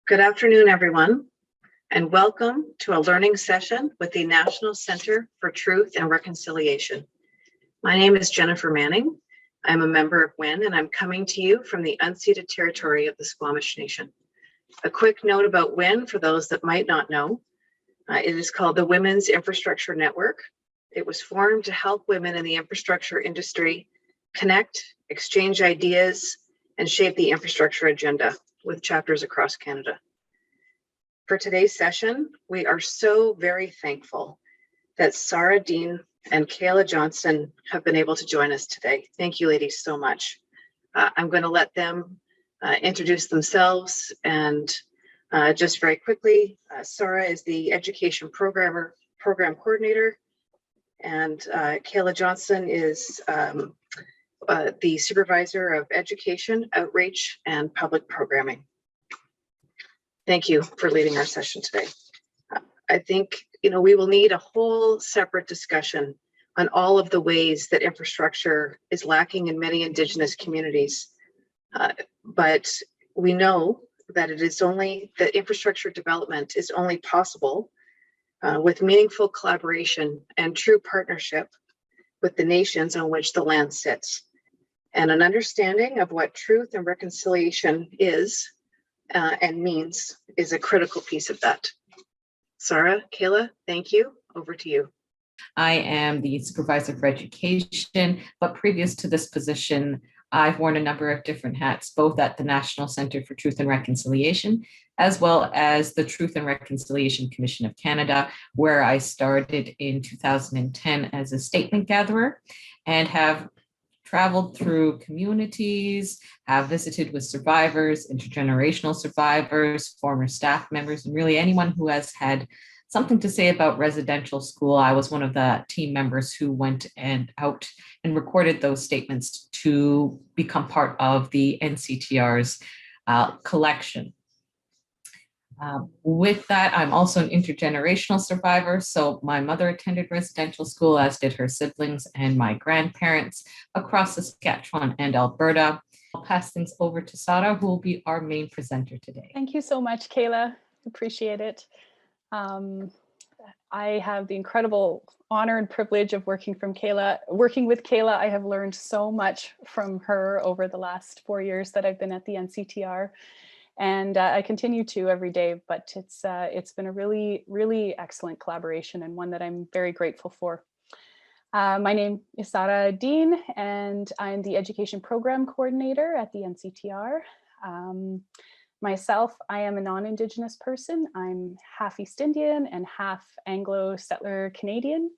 Good afternoon, everyone, and welcome to a learning session with the National Center for Truth and Reconciliation. My name is Jennifer Manning. I'm a member of WIN, and I'm coming to you from the unceded territory of the Squamish Nation. A quick note about WIN for those that might not know. It is called the Women's Infrastructure Network. It was formed to help women in the infrastructure industry connect, exchange ideas, and shape the infrastructure agenda with chapters across Canada. For today's session, we are so very thankful that Sarra Deane and Kaila Johnston have been able to join us today. Thank you, ladies, so much. I'm going to let them introduce themselves, and just very quickly, Sarra is the Education Program Coordinator, and Kaila Johnston is the Supervisor of Education, Outreach, and Public Programming. Thank you for leading our session today. I think we will need a whole separate discussion on all of the ways that infrastructure is lacking in many Indigenous communities. But we know that infrastructure development is only possible with meaningful collaboration and true partnership with the nations on which the land sits. And an understanding of what truth and reconciliation is and means is a critical piece of that. Sarra, Kaila, thank you. Over to you. I am the Supervisor for Education, but previous to this position, I've worn a number of different hats, both at the National Center for Truth and Reconciliation, as well as the Truth and Reconciliation Commission of Canada, where I started in 2010 as a statement gatherer and have traveled through communities, have visited with survivors, intergenerational survivors, former staff members, and really anyone who has had something to say about residential school. I was one of the team members who went out and recorded those statements to become part of the NCTR's collection. With that, I'm also an intergenerational survivor. So my mother attended residential school, as did her siblings and my grandparents across Saskatchewan and Alberta. I'll pass things over to Sarra, who will be our main presenter today. Thank you so much, Kaila. Appreciate it. I have the incredible honor and privilege of working with Kaila. I have learned so much from her over the last 4 years that I've been at the NCTR. And I continue to every day, but it's been a really, really excellent collaboration and one that I'm very grateful for. My name is Sarra Deane, and I'm the Education Program Coordinator at the NCTR. Myself, I am a non-Indigenous person. I'm half East Indian and half Anglo settler Canadian.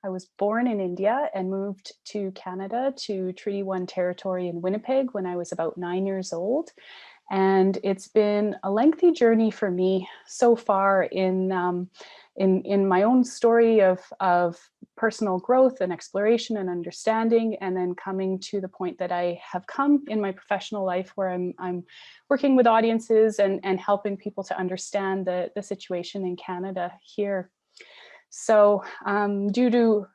I was born in India and moved to Canada to Treaty 1 territory in Winnipeg when I was about 9 years old. And it's been a lengthy journey for me so far in my own story of personal growth and exploration and understanding, and then coming to the point that I have come in my professional life where I'm working with audiences and helping people to understand the situation in Canada here. So due to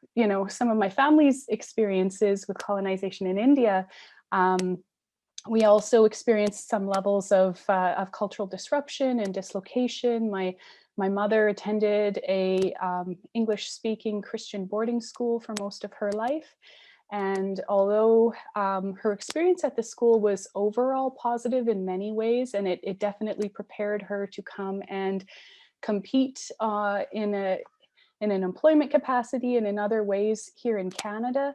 some of my family's experiences with colonization in India, we also experienced some levels of cultural disruption and dislocation. My mother attended a English-speaking Christian boarding school for most of her life. And although her experience at the school was overall positive in many ways, and it definitely prepared her to come and compete in an employment capacity and in other ways here in Canada,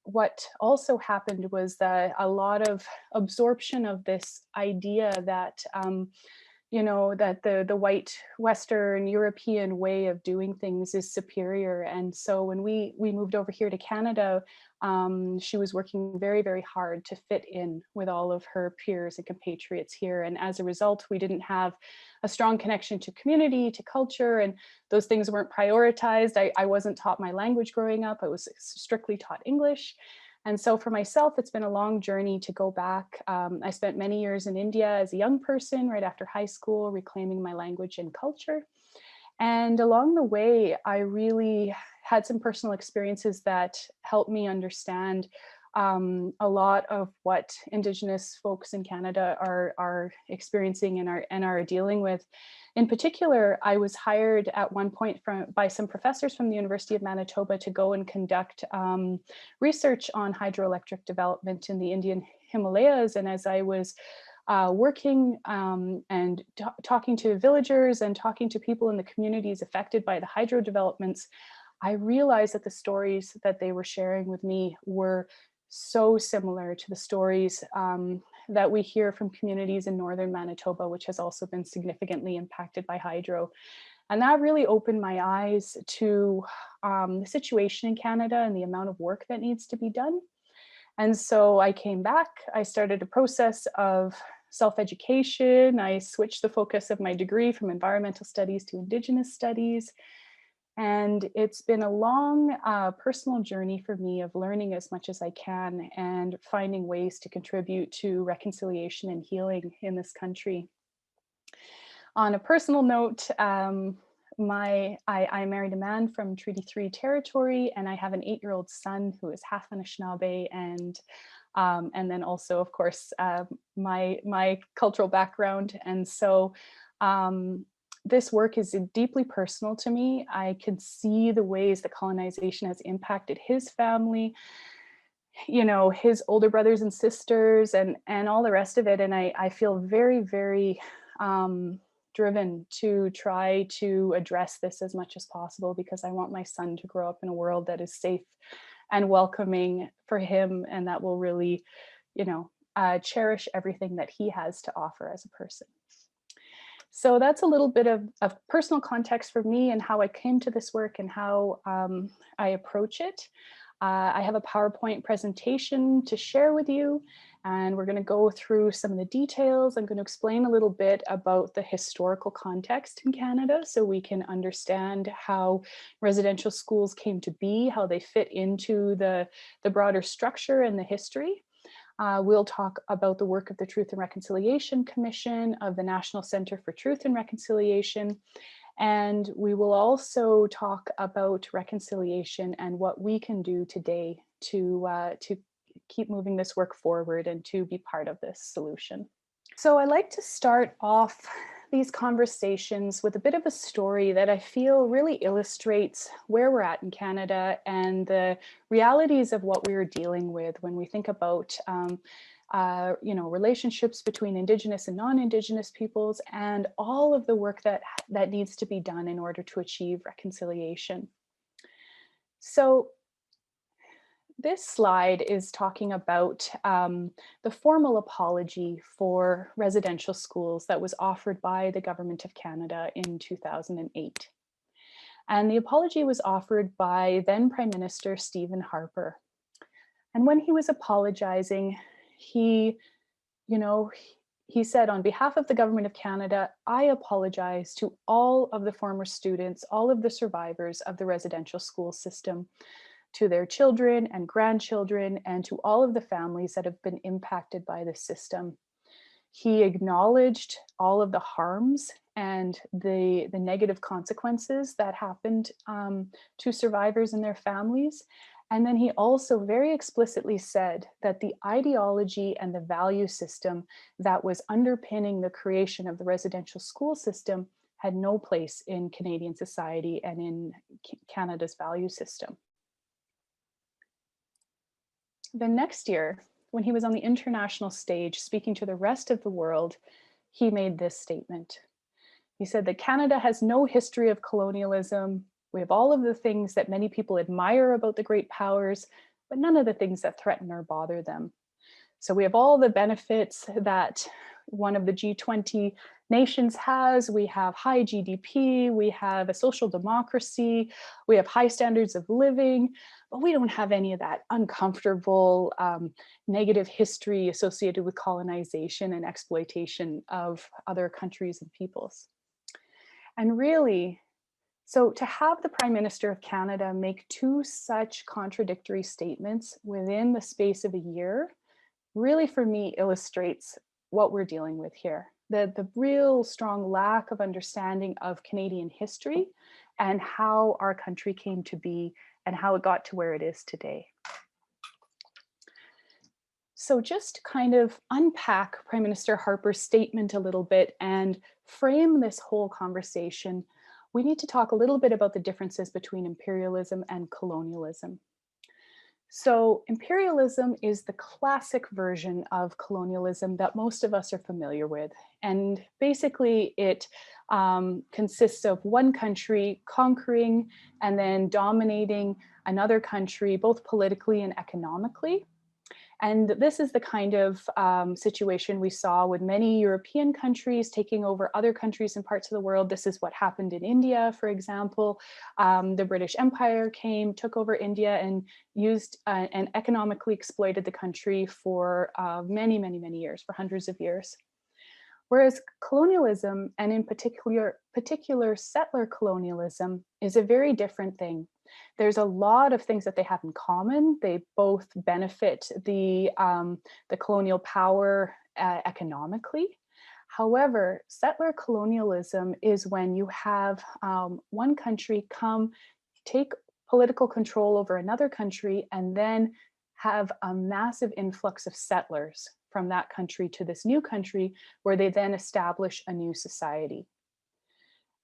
what also happened was that a lot of absorption of this idea that that the white Western European way of doing things is superior. And so when we moved over here to Canada, she was working very, very hard to fit in with all of her peers and compatriots here. And as a result, we didn't have a strong connection to community, to culture, and those things weren't prioritized. I wasn't taught my language growing up. I was strictly taught English. And so for myself, it's been a long journey to go back. I spent many years in India as a young person, right after high school, reclaiming my language and culture. And along the way, I really had some personal experiences that helped me understand a lot of what Indigenous folks in Canada are experiencing and are dealing with. In particular, I was hired at one point by some professors from the University of Manitoba to go and conduct research on hydroelectric development in the Indian Himalayas. And as I was working and talking to villagers and talking to people in the communities affected by the hydro developments, I realized that the stories that they were sharing with me were so similar to the stories that we hear from communities in northern Manitoba, which has also been significantly impacted by hydro. And that really opened my eyes to the situation in Canada and the amount of work that needs to be done. And so I came back, I started a process of self-education. I switched the focus of my degree from environmental studies to Indigenous studies. And it's been a long personal journey for me of learning as much as I can and finding ways to contribute to reconciliation and healing in this country. On a personal note, I married a man from Treaty 3 territory, and I have an 8-year-old son who is half Anishinaabe, and then also, of course, my cultural background. And so this work is deeply personal to me. I can see the ways that colonization has impacted his family, you know, his older brothers and sisters, and all the rest of it. And I feel very, very driven to try to address this as much as possible, because I want my son to grow up in a world that is safe and welcoming for him, and that will really, you know, cherish everything that he has to offer as a person. So that's a little bit of personal context for me and how I came to this work and how I approach it. I have a PowerPoint presentation to share with you, and we're going to go through some of the details. I'm going to explain a little bit about the historical context in Canada so we can understand how residential schools came to be, how they fit into the broader structure and the history. We'll talk about the work of the Truth and Reconciliation Commission, of the National Center for Truth and Reconciliation. And we will also talk about reconciliation and what we can do today to keep moving this work forward and to be part of this solution. So I like to start off these conversations with a bit of a story that I feel really illustrates where we're at in Canada and the realities of what we're dealing with when we think about you know, relationships between Indigenous and non-Indigenous peoples, and all of the work that needs to be done in order to achieve reconciliation. So this slide is talking about the formal apology for residential schools that was offered by the Government of Canada in 2008. And the apology was offered by then Prime Minister Stephen Harper. And when he was apologizing, he said, on behalf of the Government of Canada, I apologize to all of the former students, all of the survivors of the residential school system, to their children and grandchildren, and to all of the families that have been impacted by the system. He acknowledged all of the harms and the negative consequences that happened to survivors and their families. And then he also very explicitly said that the ideology and the value system that was underpinning the creation of the residential school system had no place in Canadian society and in Canada's value system. The next year, when he was on the international stage speaking to the rest of the world, he made this statement. He said that Canada has no history of colonialism. We have all of the things that many people admire about the great powers, but none of the things that threaten or bother them. So we have all the benefits that one of the G20 nations has. We have high GDP, we have a social democracy, we have high standards of living, but we don't have any of that uncomfortable, negative history associated with colonization and exploitation of other countries and peoples. And really, so to have the Prime Minister of Canada make two such contradictory statements within the space of a year really, for me, illustrates what we're dealing with here. The real strong lack of understanding of Canadian history and how our country came to be and how it got to where it is today. So just to kind of unpack Prime Minister Harper's statement a little bit and frame this whole conversation, we need to talk a little bit about the differences between imperialism and colonialism. So imperialism is the classic version of colonialism that most of us are familiar with. And basically it consists of one country conquering and then dominating another country, both politically and economically. And this is the kind of situation we saw with many European countries taking over other countries and parts of the world. This is what happened in India, for example. The British Empire came, took over India and used and economically exploited the country for many, many, many years, for hundreds of years. Whereas colonialism, and in particular settler colonialism, is a very different thing. There's a lot of things that they have in common. They both benefit the colonial power economically. However, settler colonialism is when you have one country come take political control over another country and then have a massive influx of settlers from that country to this new country, where they then establish a new society.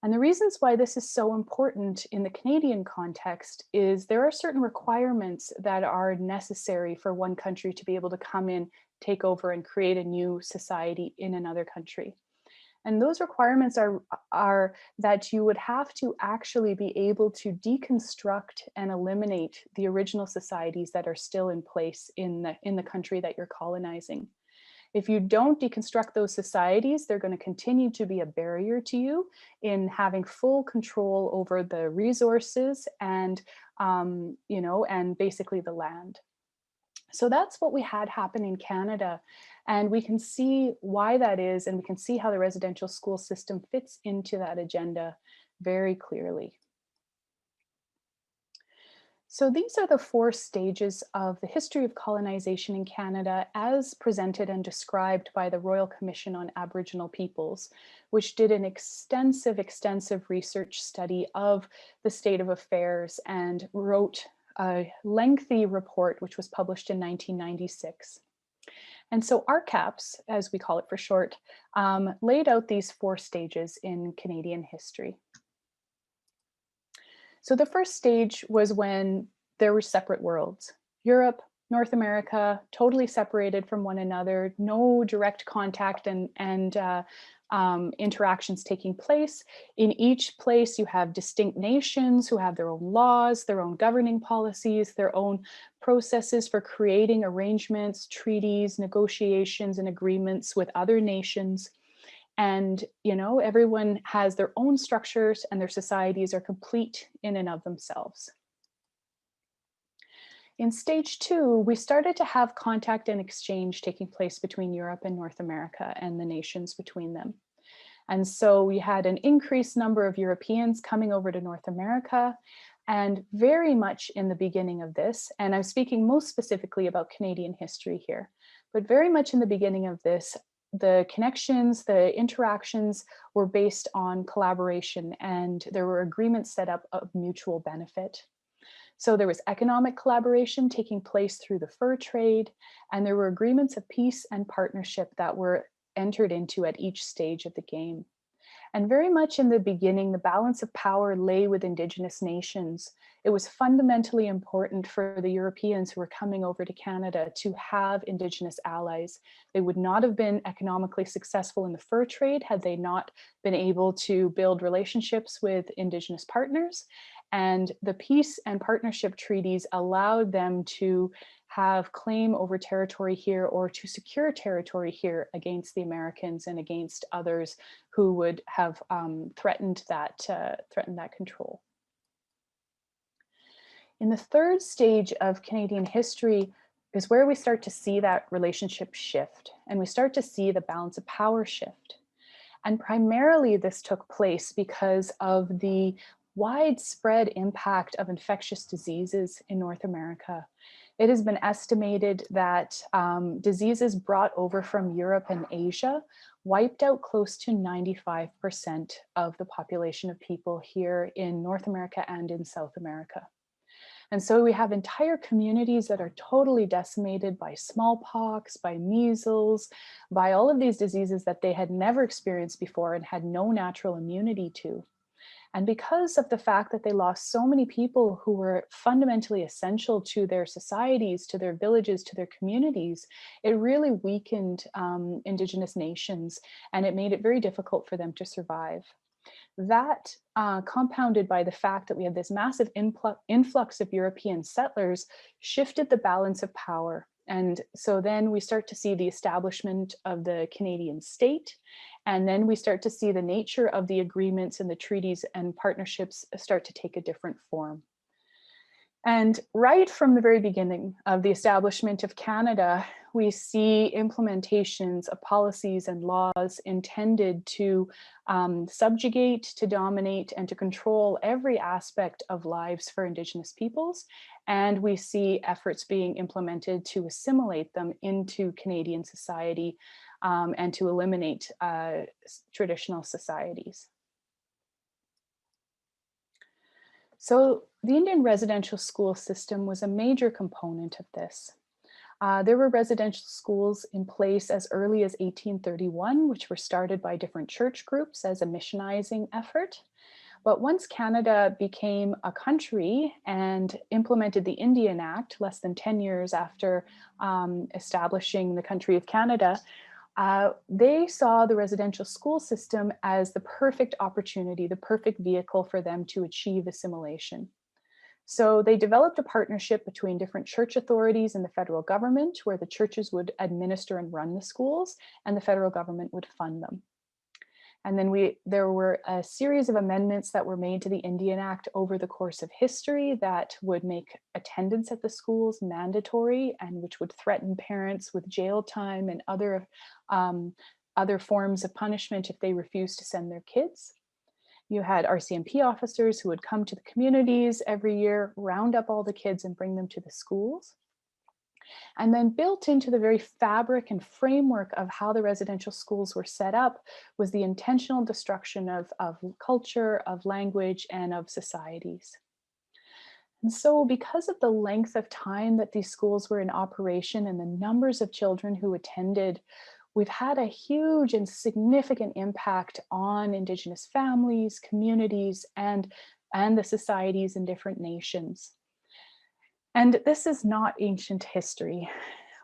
And the reasons why this is so important in the Canadian context is there are certain requirements that are necessary for one country to be able to come in, take over, and create a new society in another country. And those requirements are that you would have to actually be able to deconstruct and eliminate the original societies that are still in place in the country that you're colonizing. If you don't deconstruct those societies, they're going to continue to be a barrier to you in having full control over the resources and, and basically the land. So that's what we had happen in Canada. And we can see why that is, and we can see how the residential school system fits into that agenda very clearly. So these are the 4 stages of the history of colonization in Canada as presented and described by the Royal Commission on Aboriginal Peoples, which did an extensive research study of the state of affairs and wrote a lengthy report, which was published in 1996. And so RCAPS, as we call it for short, laid out these 4 stages in Canadian history. So the first stage was when there were separate worlds. Europe, North America, totally separated from one another, no direct contact and interactions taking place. In each place, you have distinct nations who have their own laws, their own governing policies, their own processes for creating arrangements, treaties, negotiations, and agreements with other nations. And, everyone has their own structures and their societies are complete in and of themselves. In stage 2, we started to have contact and exchange taking place between Europe and North America and the nations between them. And so we had an increased number of Europeans coming over to North America, and very much in the beginning of this, and I'm speaking most specifically about Canadian history here, but very much in the beginning of this, the connections, the interactions were based on collaboration, and there were agreements set up of mutual benefit. So there was economic collaboration taking place through the fur trade, and there were agreements of peace and partnership that were entered into at each stage of the game. And very much in the beginning, the balance of power lay with Indigenous nations. It was fundamentally important for the Europeans who were coming over to Canada to have Indigenous allies. They would not have been economically successful in the fur trade had they not been able to build relationships with Indigenous partners. And the peace and partnership treaties allowed them to have claim over territory here or to secure territory here against the Americans and against others who would have threatened that control. In the third stage of Canadian history is where we start to see that relationship shift, and we start to see the balance of power shift. And primarily this took place because of the widespread impact of infectious diseases in North America. It has been estimated that diseases brought over from Europe and Asia wiped out close to 95% of the population of people here in North America and in South America. And so we have entire communities that are totally decimated by smallpox, by measles, by all of these diseases that they had never experienced before and had no natural immunity to. And because of the fact that they lost so many people who were fundamentally essential to their societies, to their villages, to their communities, it really weakened Indigenous nations, and it made it very difficult for them to survive. That compounded by the fact that we had this massive influx of European settlers shifted the balance of power. And so then we start to see the establishment of the Canadian state. And then we start to see the nature of the agreements and the treaties and partnerships start to take a different form. And right from the very beginning of the establishment of Canada, we see implementations of policies and laws intended to subjugate, to dominate, and to control every aspect of lives for Indigenous peoples. And we see efforts being implemented to assimilate them into Canadian society and to eliminate traditional societies. So the Indian residential school system was a major component of this. There were residential schools in place as early as 1831, which were started by different church groups as a missionizing effort. But once Canada became a country and implemented the Indian Act, less than 10 years after establishing the country of Canada, they saw the residential school system as the perfect opportunity, the perfect vehicle for them to achieve assimilation. So they developed a partnership between different church authorities and the federal government, where the churches would administer and run the schools, and the federal government would fund them. And then there were a series of amendments that were made to the Indian Act over the course of history that would make attendance at the schools mandatory, and which would threaten parents with jail time and other forms of punishment if they refused to send their kids. You had RCMP officers who would come to the communities every year, round up all the kids and bring them to the schools. And then built into the very fabric and framework of how the residential schools were set up was the intentional destruction of culture, of language, and of societies. And so because of the length of time that these schools were in operation and the numbers of children who attended, we've had a huge and significant impact on Indigenous families, communities, and the societies in different nations. And this is not ancient history.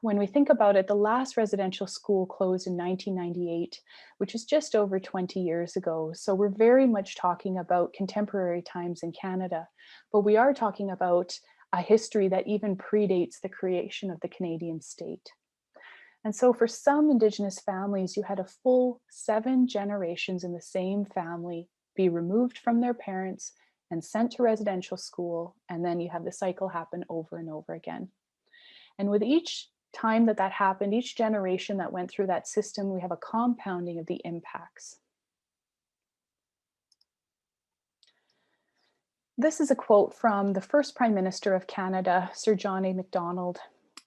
When we think about it, the last residential school closed in 1998, which is just over 20 years ago. So we're very much talking about contemporary times in Canada, but we are talking about a history that even predates the creation of the Canadian state. And so for some Indigenous families, you had a full 7 generations in the same family be removed from their parents and sent to residential school, and then you have the cycle happen over and over again. And with each time that happened, each generation that went through that system, we have a compounding of the impacts. This is a quote from the first Prime Minister of Canada, Sir John A. Macdonald,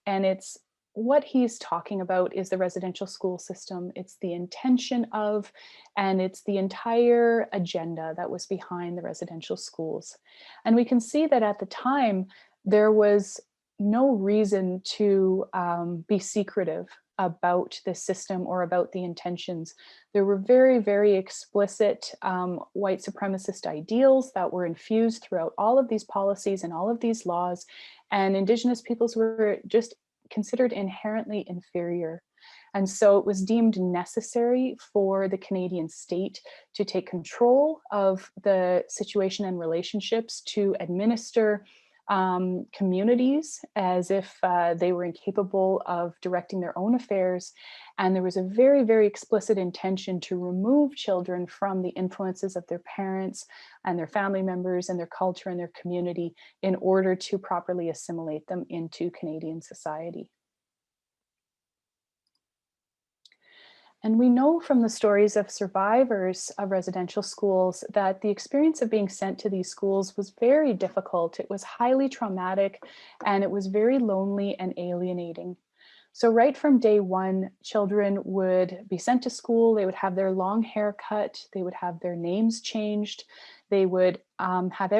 and it's what he's talking about is the residential school system. It's the intention of, and it's the entire agenda that was behind the residential schools. And we can see that at the time, there was no reason to be secretive about this system or about the intentions. There were very, very explicit white supremacist ideals that were infused throughout all of these policies and all of these laws, and Indigenous peoples were just considered inherently inferior. And so it was deemed necessary for the Canadian state to take control of the situation and relationships, to administer communities as if they were incapable of directing their own affairs. And there was a very, very explicit intention to remove children from the influences of their parents and their family members and their culture and their community in order to properly assimilate them into Canadian society. And we know from the stories of survivors of residential schools that the experience of being sent to these schools was very difficult. It was highly traumatic, and it was very lonely and alienating. So right from day one, children would be sent to school, they would have their long hair cut, they would have their names changed, they would have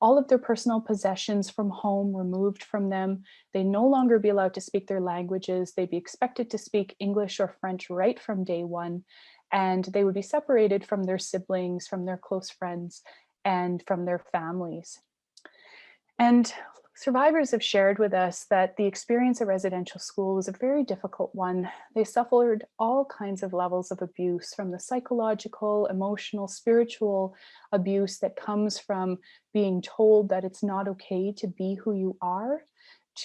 all of their personal possessions from home removed from them. They no longer be allowed to speak their languages. They'd be expected to speak English or French right from day one. And they would be separated from their siblings, from their close friends, and from their families. And survivors have shared with us that the experience of residential school was a very difficult one. They suffered all kinds of levels of abuse, from the psychological, emotional, spiritual abuse that comes from being told that it's not okay to be who you are,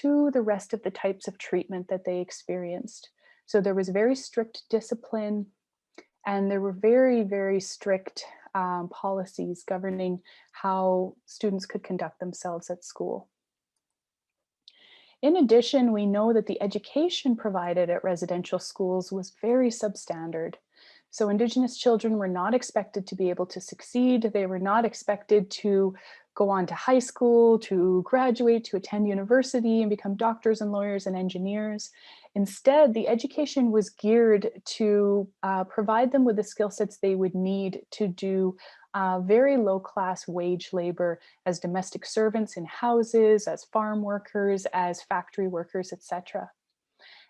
to the rest of the types of treatment that they experienced. So there was very strict discipline, and there were very, very strict policies governing how students could conduct themselves at school. In addition, we know that the education provided at residential schools was very substandard. So Indigenous children were not expected to be able to succeed. They were not expected to go on to high school, to graduate, to attend university and become doctors and lawyers and engineers. Instead, the education was geared to provide them with the skill sets they would need to do very low-class wage labor as domestic servants in houses, as farm workers, as factory workers, etc.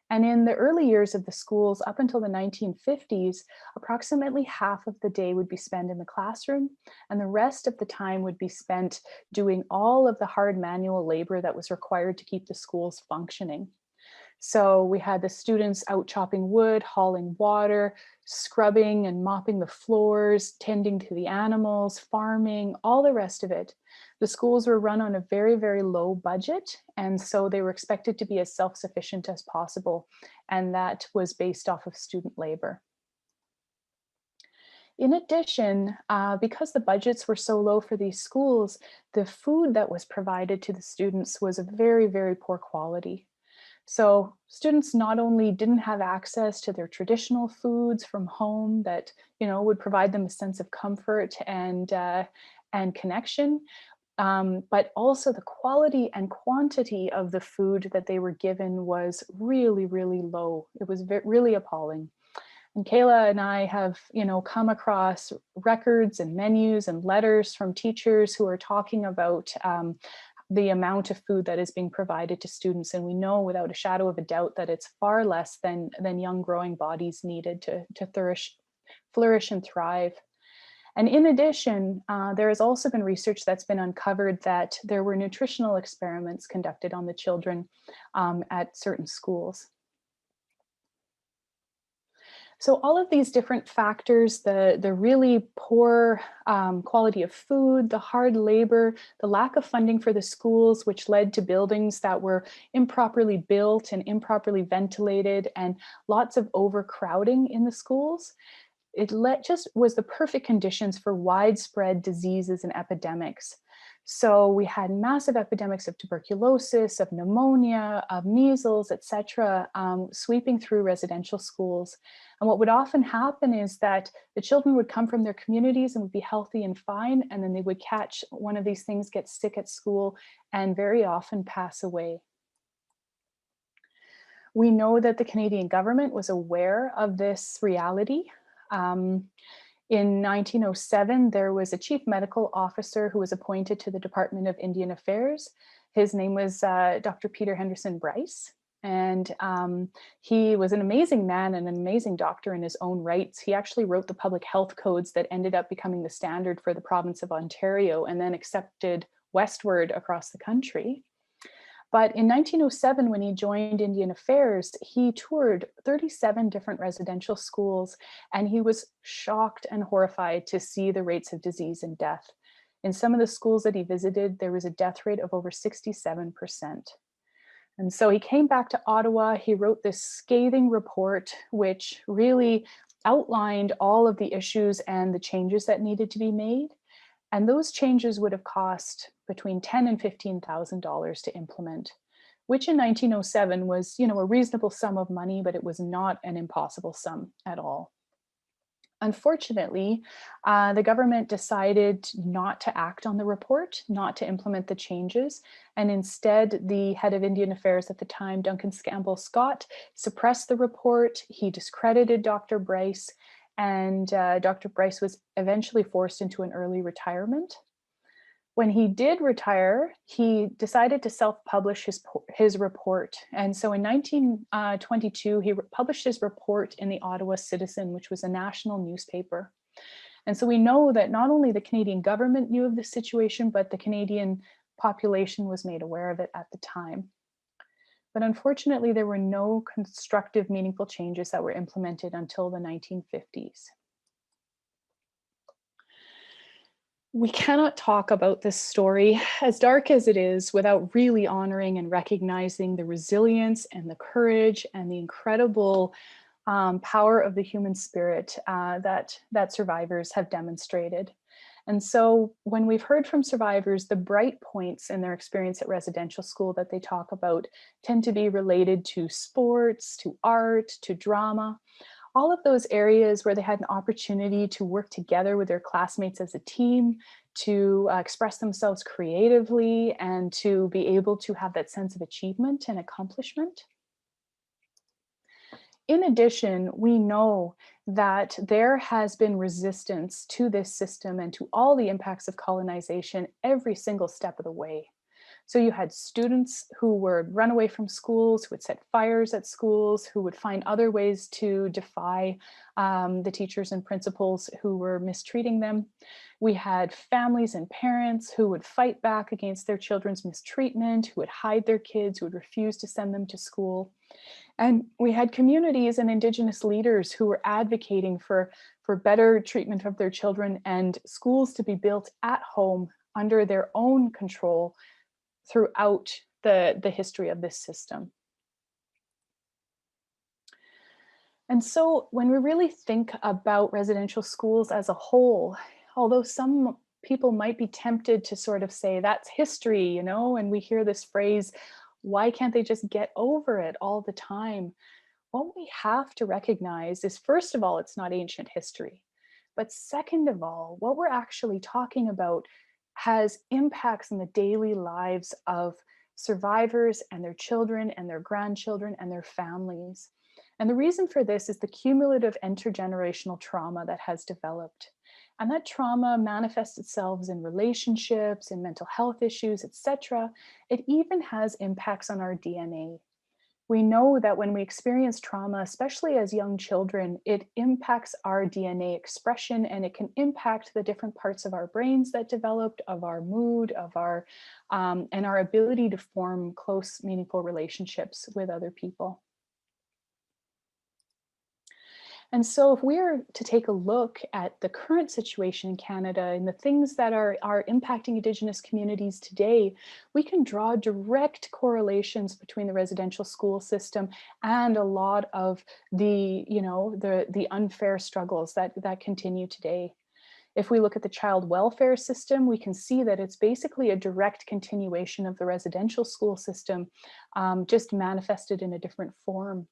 And in the early years of the schools, up until the 1950s, approximately half of the day would be spent in the classroom, and the rest of the time would be spent doing all of the hard manual labor that was required to keep the schools functioning. So we had the students out chopping wood, hauling water, scrubbing and mopping the floors, tending to the animals, farming, all the rest of it. The schools were run on a very, very low budget, and so they were expected to be as self-sufficient as possible, and that was based off of student labor. In addition, because the budgets were so low for these schools, the food that was provided to the students was of very, very poor quality. So students not only didn't have access to their traditional foods from home that, would provide them a sense of comfort and connection, but also the quality and quantity of the food that they were given was really, really low. It was really appalling. And Kaila and I have, come across records and menus and letters from teachers who are talking about the amount of food that is being provided to students. And we know without a shadow of a doubt that it's far less than young growing bodies needed to flourish and thrive. And in addition, there has also been research that's been uncovered that there were nutritional experiments conducted on the children at certain schools. So all of these different factors, the really poor quality of food, the hard labor, the lack of funding for the schools, which led to buildings that were improperly built and improperly ventilated, and lots of overcrowding in the schools, just was the perfect conditions for widespread diseases and epidemics. So we had massive epidemics of tuberculosis, of pneumonia, of measles, etc., sweeping through residential schools. And what would often happen is that the children would come from their communities and would be healthy and fine, and then they would catch one of these things, get sick at school, and very often pass away. We know that the Canadian government was aware of this reality. In 1907, there was a chief medical officer who was appointed to the Department of Indian Affairs. His name was Dr. Peter Henderson Bryce. And he was an amazing man and an amazing doctor in his own rights. He actually wrote the public health codes that ended up becoming the standard for the province of Ontario and then accepted westward across the country. But in 1907, when he joined Indian Affairs, he toured 37 different residential schools, and he was shocked and horrified to see the rates of disease and death. In some of the schools that he visited, there was a death rate of over 67%. And so he came back to Ottawa. He wrote this scathing report, which really outlined all of the issues and the changes that needed to be made. And those changes would have cost between $10,000 and $15,000 to implement, which in 1907 was, a reasonable sum of money, but it was not an impossible sum at all. Unfortunately, the government decided not to act on the report, not to implement the changes, and instead the head of Indian Affairs at the time, Duncan Campbell Scott, suppressed the report. He discredited Dr. Bryce, and Dr. Bryce was eventually forced into an early retirement. When he did retire, he decided to self-publish his report. And so in 1922, he published his report in the Ottawa Citizen, which was a national newspaper. And so we know that not only the Canadian government knew of this situation, but the Canadian population was made aware of it at the time. But unfortunately, there were no constructive, meaningful changes that were implemented until the 1950s. We cannot talk about this story, as dark as it is, without really honoring and recognizing the resilience and the courage and the incredible power of the human spirit that survivors have demonstrated. And so when we've heard from survivors, the bright points in their experience at residential school that they talk about tend to be related to sports, to art, to drama. All of those areas where they had an opportunity to work together with their classmates as a team, to express themselves creatively, and to be able to have that sense of achievement and accomplishment. In addition, we know that there has been resistance to this system and to all the impacts of colonization every single step of the way. So you had students who would run away from schools, who would set fires at schools, who would find other ways to defy the teachers and principals who were mistreating them. We had families and parents who would fight back against their children's mistreatment, who would hide their kids, who would refuse to send them to school. And we had communities and Indigenous leaders who were advocating for better treatment of their children and schools to be built at home under their own control throughout the history of this system. And so when we really think about residential schools as a whole, although some people might be tempted to sort of say that's history, you know, and we hear this phrase, why can't they just get over it all the time? What we have to recognize is, first of all, it's not ancient history. But second of all, what we're actually talking about has impacts in the daily lives of survivors and their children and their grandchildren and their families. And the reason for this is the cumulative intergenerational trauma that has developed. And that trauma manifests itself in relationships, in mental health issues, etc. It even has impacts on our DNA. We know that when we experience trauma, especially as young children, it impacts our DNA expression, and it can impact the different parts of our brains that developed, of our mood, of our and our ability to form close, meaningful relationships with other people. And so if we are to take a look at the current situation in Canada and the things that are impacting Indigenous communities today, we can draw direct correlations between the residential school system and a lot of the, the unfair struggles that continue today. If we look at the child welfare system, we can see that it's basically a direct continuation of the residential school system, just manifested in a different form.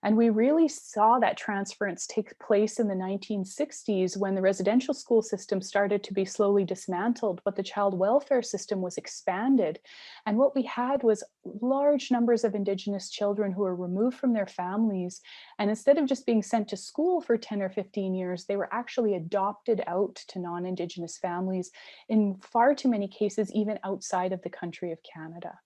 And we really saw that transference take place in the 1960s when the residential school system started to be slowly dismantled, but the child welfare system was expanded. And what we had was large numbers of Indigenous children who were removed from their families. And instead of just being sent to school for 10 or 15 years, they were actually adopted out to non-Indigenous families, in far too many cases, even outside of the country of Canada.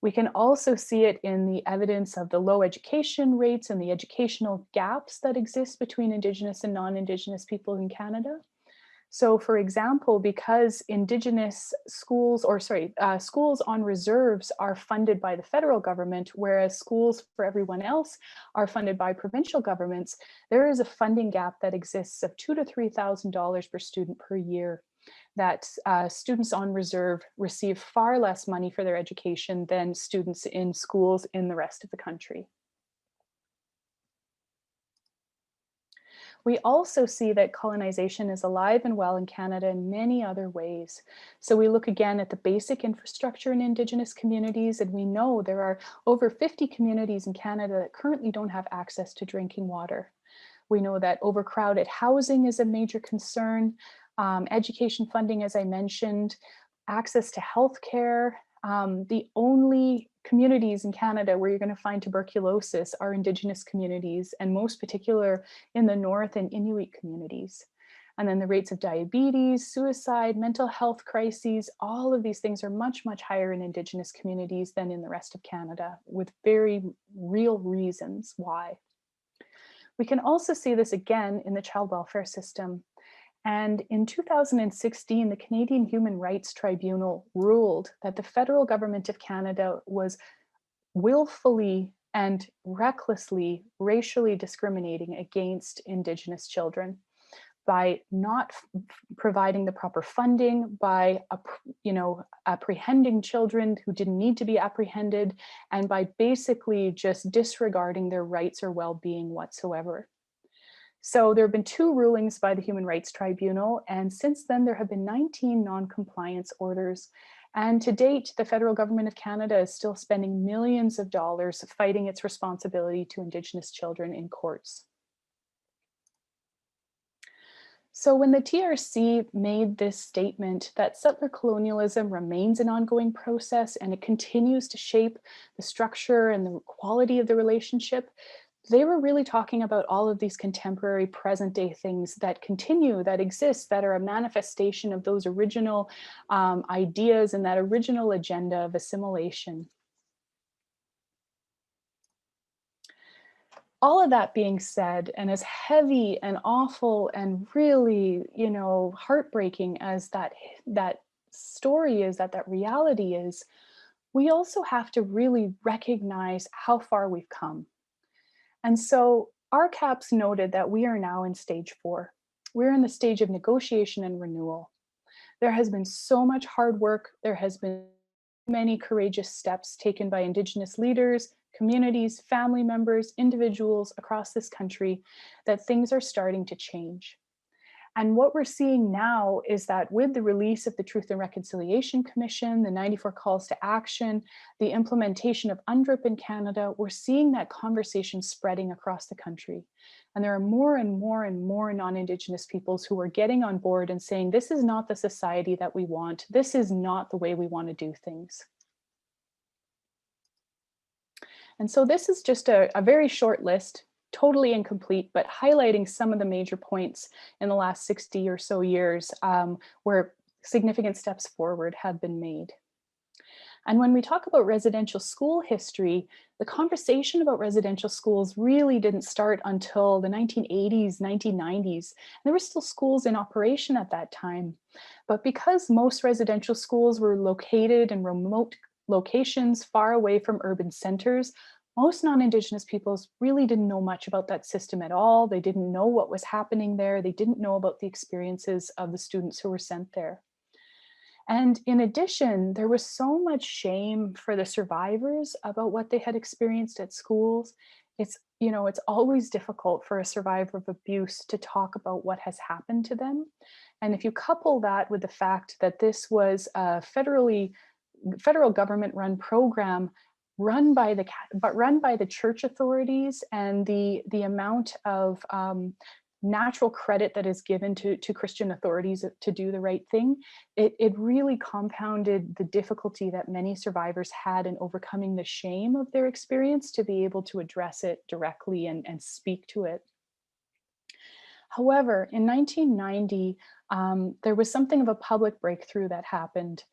We can also see it in the evidence of the low education rates and the educational gaps that exist between Indigenous and non-Indigenous people in Canada. So for example, because Indigenous schools, schools on reserves are funded by the federal government, whereas schools for everyone else are funded by provincial governments, there is a funding gap that exists of $2,000 to $3,000 per student per year. That students on reserve receive far less money for their education than students in schools in the rest of the country. We also see that colonization is alive and well in Canada in many other ways. So we look again at the basic infrastructure in Indigenous communities, and we know there are over 50 communities in Canada that currently don't have access to drinking water. We know that overcrowded housing is a major concern, education funding, as I mentioned, access to healthcare. The only communities in Canada where you're going to find tuberculosis are Indigenous communities, and most particular in the North and Inuit communities. And then the rates of diabetes, suicide, mental health crises, all of these things are much, much higher in Indigenous communities than in the rest of Canada, with very real reasons why. We can also see this again in the child welfare system. And in 2016, the Canadian Human Rights Tribunal ruled that the federal government of Canada was willfully and recklessly racially discriminating against Indigenous children by not providing the proper funding, by apprehending children who didn't need to be apprehended, and by basically just disregarding their rights or well-being whatsoever. So there have been 2 rulings by the Human Rights Tribunal, and since then there have been 19 non-compliance orders. And to date, the federal government of Canada is still spending millions of dollars fighting its responsibility to Indigenous children in courts. So when the TRC made this statement that settler colonialism remains an ongoing process and it continues to shape the structure and the quality of the relationship, they were really talking about all of these contemporary present day things that continue, that exist, that are a manifestation of those original ideas and that original agenda of assimilation. All of that being said, and as heavy and awful and really, heartbreaking as that story is, that reality is, we also have to really recognize how far we've come. And so RCAPS noted that we are now in stage 4. We're in the stage of negotiation and renewal. There has been so much hard work. There has been many courageous steps taken by Indigenous leaders, communities, family members, individuals across this country, that things are starting to change. And what we're seeing now is that with the release of the Truth and Reconciliation Commission, the 94 calls to action, the implementation of UNDRIP in Canada, we're seeing that conversation spreading across the country. And there are more and more and more non-Indigenous peoples who are getting on board and saying, this is not the society that we want. This is not the way we want to do things. And so this is just a very short list, totally incomplete, but highlighting some of the major points in the last 60 or so years where significant steps forward have been made. And when we talk about residential school history, the conversation about residential schools really didn't start until the 1980s, 1990s. There were still schools in operation at that time. But because most residential schools were located in remote locations far away from urban centers, most non-Indigenous peoples really didn't know much about that system at all. They didn't know what was happening there. They didn't know about the experiences of the students who were sent there. And in addition, there was so much shame for the survivors about what they had experienced at schools. It's always difficult for a survivor of abuse to talk about what has happened to them. And if you couple that with the fact that this was a federal government run program run by the church authorities, and the amount of natural credit that is given to Christian authorities to do the right thing, it really compounded the difficulty that many survivors had in overcoming the shame of their experience to be able to address it directly and speak to it. However, in 1990, there was something of a public breakthrough that happened.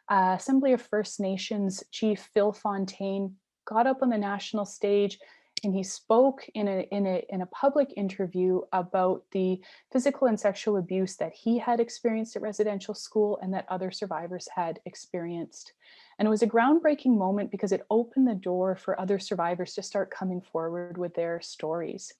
Assembly of First Nations Chief Phil Fontaine got up on the national stage and he spoke in a public interview about the physical and sexual abuse that he had experienced at residential school and that other survivors had experienced. And it was a groundbreaking moment because it opened the door for other survivors to start coming forward with their stories.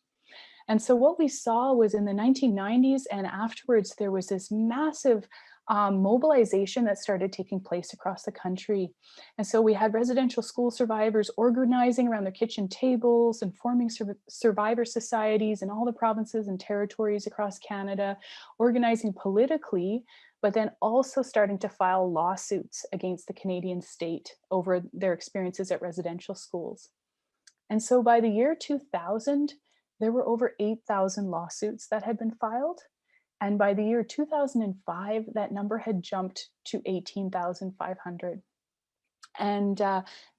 And so what we saw was in the 1990s and afterwards, there was this massive mobilization that started taking place across the country. And so we had residential school survivors organizing around their kitchen tables and forming survivor societies in all the provinces and territories across Canada, organizing politically, but then also starting to file lawsuits against the Canadian state over their experiences at residential schools. And so by the year 2000, there were over 8,000 lawsuits that had been filed. And by the year 2005, that number had jumped to 18,500. And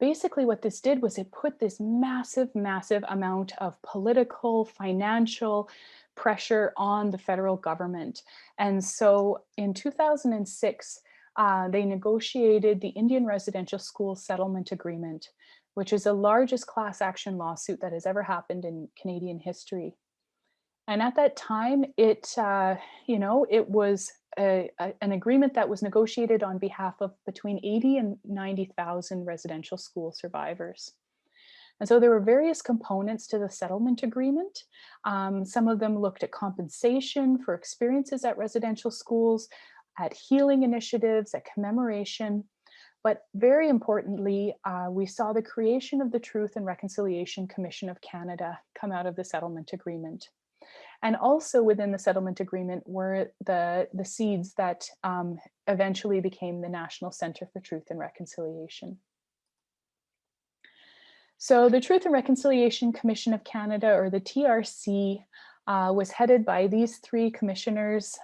basically what this did was it put this massive, massive amount of political, financial pressure on the federal government. And so in 2006, they negotiated the Indian Residential School Settlement Agreement, which is the largest class action lawsuit that has ever happened in Canadian history. And at that time, it was an agreement that was negotiated on behalf of between 80 and 90,000 residential school survivors. And so there were various components to the settlement agreement. Some of them looked at compensation for experiences at residential schools, at healing initiatives, at commemoration. But very importantly, we saw the creation of the Truth and Reconciliation Commission of Canada come out of the settlement agreement. And also within the settlement agreement were the seeds that eventually became the National Centre for Truth and Reconciliation. So the Truth and Reconciliation Commission of Canada, or the TRC, was headed by these three commissioners,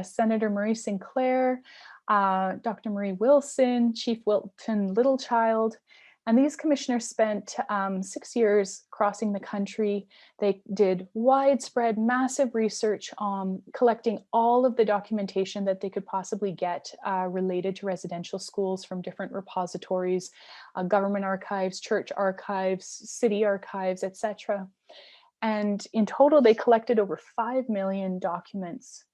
Senator Murray Sinclair, Dr. Marie Wilson, Chief Wilton Littlechild. And these commissioners spent 6 years crossing the country. They did widespread, massive research on collecting all of the documentation that they could possibly get related to residential schools from different repositories, government archives, church archives, city archives, etc. And in total, they collected over 5 million documents.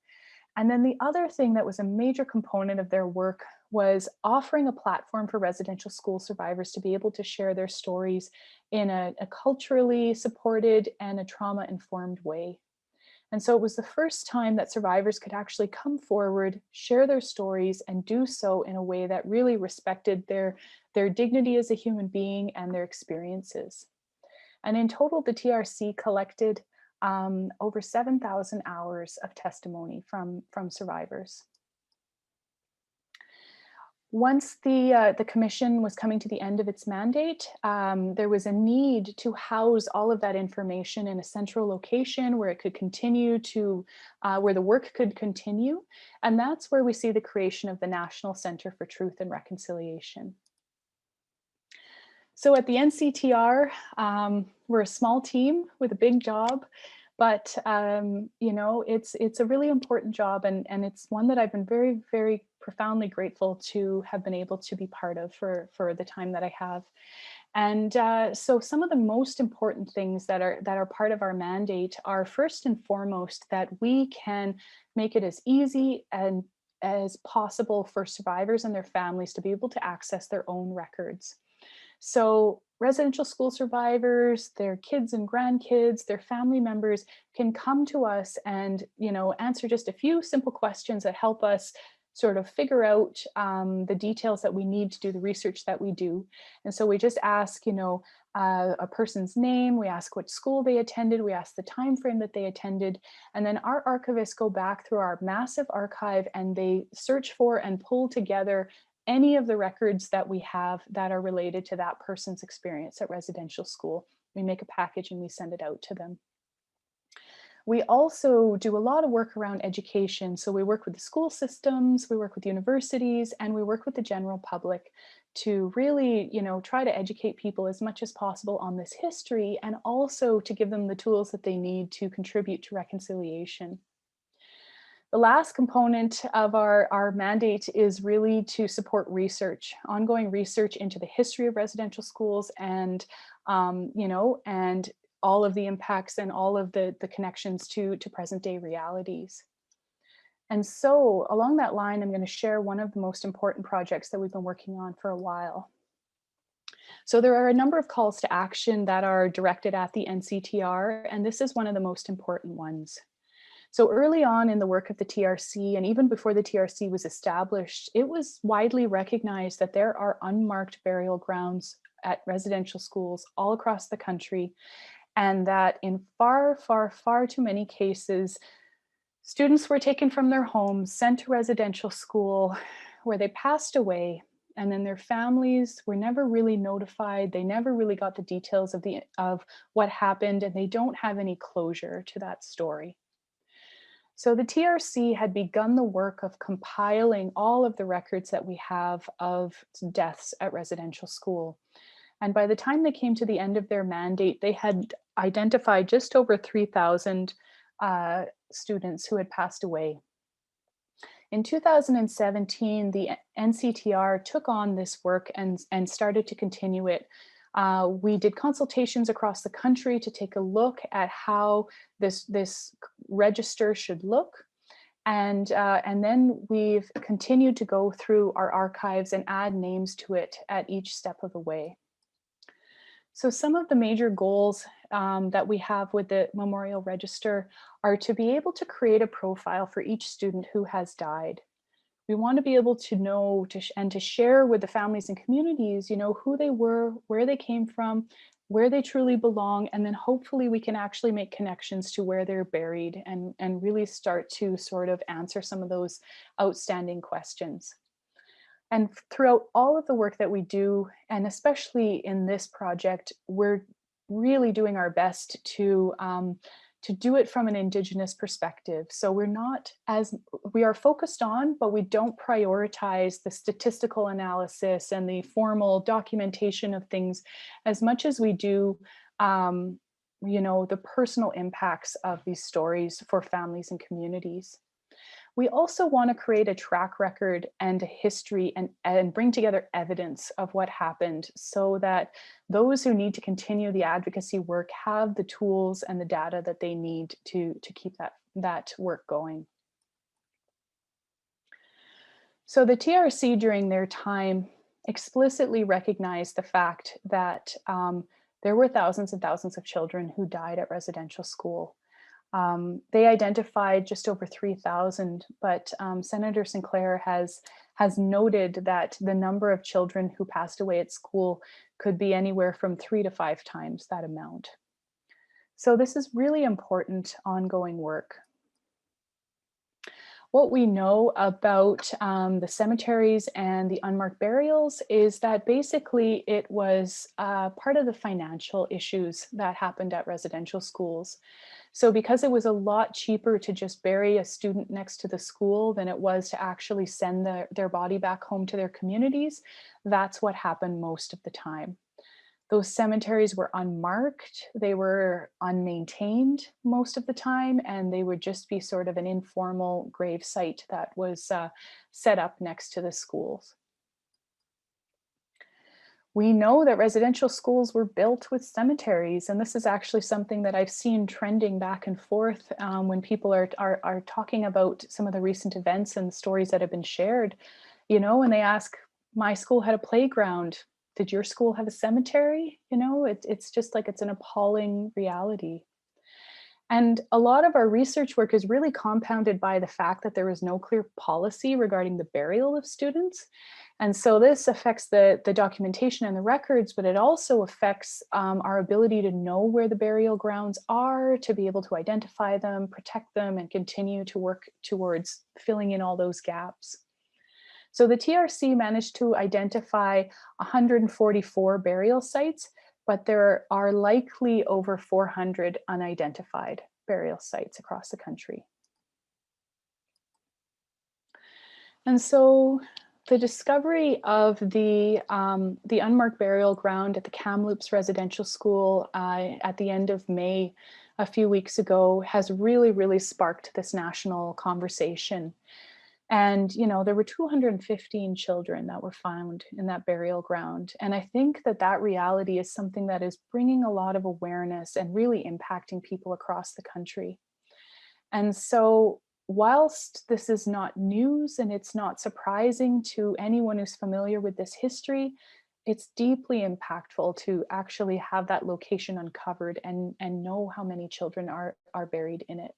And then the other thing that was a major component of their work was offering a platform for residential school survivors to be able to share their stories in a culturally supported and a trauma-informed way. And so it was the first time that survivors could actually come forward, share their stories, and do so in a way that really respected their dignity as a human being and their experiences. And in total, the TRC collected over 7,000 hours of testimony from survivors. Once the commission was coming to the end of its mandate, there was a need to house all of that information in a central location where it could continue to, where the work could continue. And that's where we see the creation of the National Centre for Truth and Reconciliation. So at the NCTR, we're a small team with a big job, but it's a really important job, and it's one that I've been very, very profoundly grateful to have been able to be part of for the time that I have. And so some of the most important things that are part of our mandate are, first and foremost, that we can make it as easy and as possible for survivors and their families to be able to access their own records. So residential school survivors, their kids and grandkids, their family members can come to us and, answer just a few simple questions that help us sort of figure out the details that we need to do the research that we do. And so we just ask, a person's name, we ask what school they attended, we ask the time frame that they attended, and then our archivists go back through our massive archive and they search for and pull together any of the records that we have that are related to that person's experience at residential school. We make a package and we send it out to them. We also do a lot of work around education. So we work with the school systems, we work with universities, and we work with the general public to really, try to educate people as much as possible on this history, and also to give them the tools that they need to contribute to reconciliation. The last component of our mandate is really to support research, ongoing research into the history of residential schools, and and all of the impacts and all of the connections to present day realities. And so along that line, I'm going to share one of the most important projects that we've been working on for a while. So there are a number of calls to action that are directed at the NCTR, and this is one of the most important ones. So early on in the work of the TRC, and even before the TRC was established, it was widely recognized that there are unmarked burial grounds at residential schools all across the country, and that in far, far, far too many cases, students were taken from their homes, sent to residential school, where they passed away, and then their families were never really notified. They never really got the details of what happened, and they don't have any closure to that story. So the TRC had begun the work of compiling all of the records that we have of deaths at residential school. And by the time they came to the end of their mandate, they had identified just over 3,000 students who had passed away. In 2017, the NCTR took on this work and started to continue it. We did consultations across the country to take a look at how this register should look. And then we've continued to go through our archives and add names to it at each step of the way. So some of the major goals that we have with the Memorial Register are to be able to create a profile for each student who has died. We want to be able to know and to share with the families and communities, who they were, where they came from, where they truly belong, and then hopefully we can actually make connections to where they're buried and really start to sort of answer some of those outstanding questions. And throughout all of the work that we do, and especially in this project, we're really doing our best to do it from an Indigenous perspective. So we are focused on, but we don't prioritize the statistical analysis and the formal documentation of things as much as we do, the personal impacts of these stories for families and communities. We also want to create a track record and a history and bring together evidence of what happened so that those who need to continue the advocacy work have the tools and the data that they need to keep that work going. So the TRC during their time explicitly recognized the fact that there were thousands and thousands of children who died at residential school. They identified just over 3,000, but Senator Sinclair has noted that the number of children who passed away at school could be anywhere from 3 to 5 times that amount. So this is really important ongoing work. What we know about the cemeteries and the unmarked burials is that basically it was part of the financial issues that happened at residential schools. So because it was a lot cheaper to just bury a student next to the school than it was to actually send their body back home to their communities, that's what happened most of the time. Those cemeteries were unmarked, they were unmaintained most of the time, and they would just be sort of an informal grave site that was set up next to the schools. We know that residential schools were built with cemeteries, and this is actually something that I've seen trending back and forth when people are talking about some of the recent events and stories that have been shared, and they ask, my school had a playground. Did your school have a cemetery? It's just like it's an appalling reality. And a lot of our research work is really compounded by the fact that there is no clear policy regarding the burial of students. And so this affects the documentation and the records, but it also affects our ability to know where the burial grounds are, to be able to identify them, protect them, and continue to work towards filling in all those gaps. So the TRC managed to identify 144 burial sites, but there are likely over 400 unidentified burial sites across the country. And so the discovery of the unmarked burial ground at the Kamloops Residential School at the end of May a few weeks ago has really sparked this national conversation. And, there were 215 children that were found in that burial ground. And I think that reality is something that is bringing a lot of awareness and really impacting people across the country. And so whilst this is not news and it's not surprising to anyone who's familiar with this history, it's deeply impactful to actually have that location uncovered and know how many children are buried in it.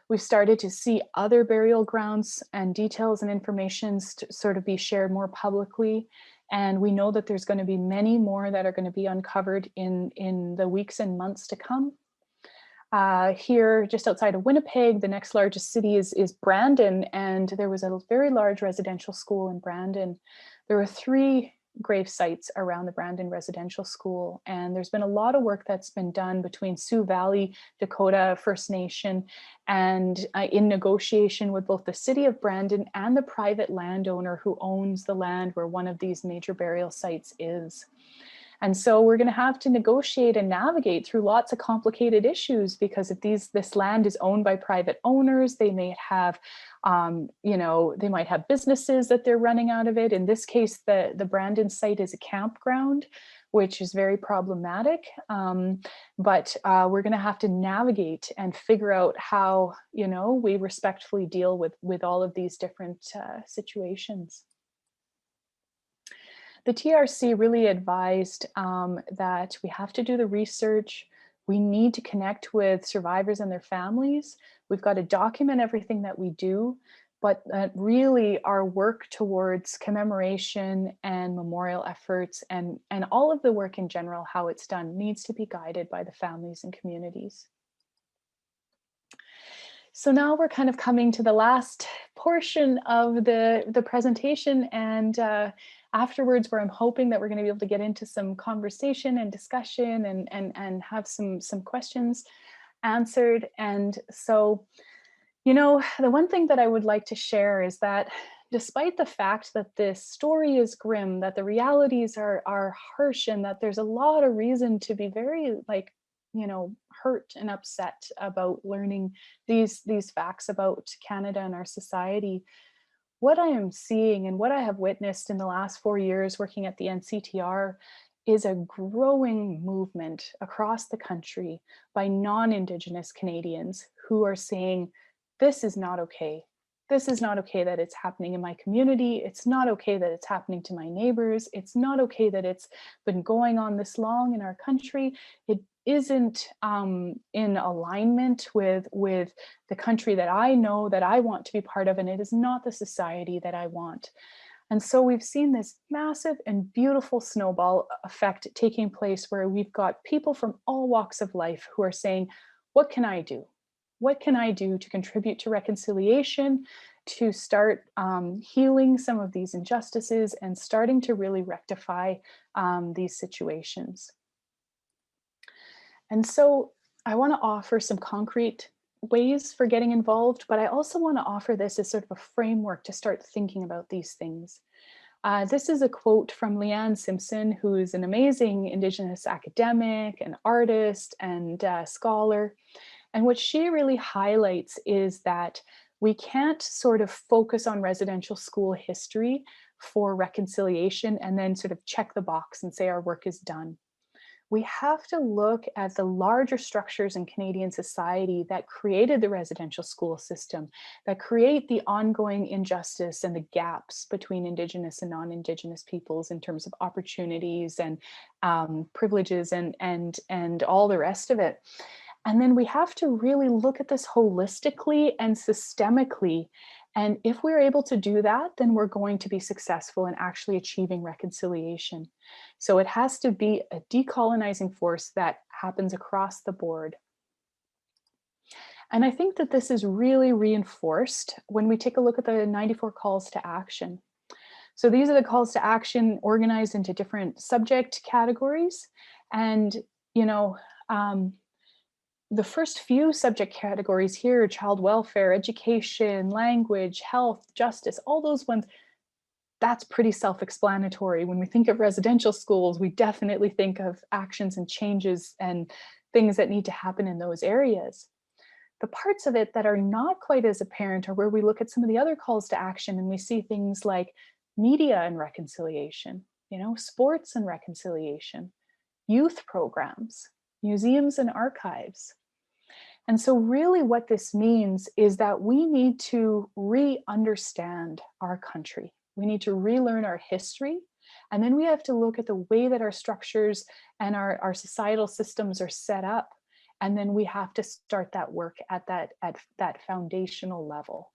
We've started to see other burial grounds and details and information sort of be shared more publicly. And we know that there's going to be many more that are going to be uncovered in the weeks and months to come. Here, just outside of Winnipeg, the next largest city is Brandon, and there was a very large residential school in Brandon. There were 3 grave sites around the Brandon Residential School, and there's been a lot of work that's been done between Sioux Valley, Dakota First Nation, and in negotiation with both the city of Brandon and the private landowner who owns the land where one of these major burial sites is. And so we're going to have to negotiate and navigate through lots of complicated issues, because if this land is owned by private owners, they may have, they might have businesses that they're running out of it. In this case, the Brandon site is a campground, which is very problematic. But we're going to have to navigate and figure out how, we respectfully deal with all of these different situations. The TRC really advised that we have to do the research. We need to connect with survivors and their families. We've got to document everything that we do, but really our work towards commemoration and memorial efforts and all of the work in general, how it's done, needs to be guided by the families and communities. So now we're kind of coming to the last portion of the presentation, and afterwards, where I'm hoping that we're going to be able to get into some conversation and discussion and have some questions answered. And so, the one thing that I would like to share is that despite the fact that this story is grim, that the realities are harsh, and that there's a lot of reason to be very hurt and upset about learning these facts about Canada and our society, what I am seeing and what I have witnessed in the last 4 years working at the NCTR is a growing movement across the country by non-Indigenous Canadians who are saying, this is not okay. This is not okay that it's happening in my community. It's not okay that it's happening to my neighbors. It's not okay that it's been going on this long in our country. It isn't in alignment with the country that I know that I want to be part of, and it is not the society that I want. And so we've seen this massive and beautiful snowball effect taking place, where we've got people from all walks of life who are saying, what can I do? What can I do to contribute to reconciliation, to start healing some of these injustices and starting to really rectify these situations? And so I want to offer some concrete ways for getting involved, but I also want to offer this as sort of a framework to start thinking about these things. This is a quote from Leanne Simpson, who is an amazing Indigenous academic, an artist, and scholar. And what she really highlights is that we can't sort of focus on residential school history for reconciliation and then sort of check the box and say our work is done. We have to look at the larger structures in Canadian society that created the residential school system, that create the ongoing injustice and the gaps between Indigenous and non-Indigenous peoples in terms of opportunities and privileges and all the rest of it. And then we have to really look at this holistically and systemically. And if we're able to do that, then we're going to be successful in actually achieving reconciliation. So it has to be a decolonizing force that happens across the board. And I think that this is really reinforced when we take a look at the 94 calls to action. So these are the calls to action organized into different subject categories. And, the first few subject categories here, child welfare, education, language, health, justice, all those ones, that's pretty self-explanatory. When we think of residential schools, we definitely think of actions and changes and things that need to happen in those areas. The parts of it that are not quite as apparent are where we look at some of the other calls to action and we see things like media and reconciliation, sports and reconciliation, youth programs, museums and archives. And so really what this means is that we need to re-understand our country. We need to relearn our history. And then we have to look at the way that our structures and our societal systems are set up. And then we have to start that work at that foundational level.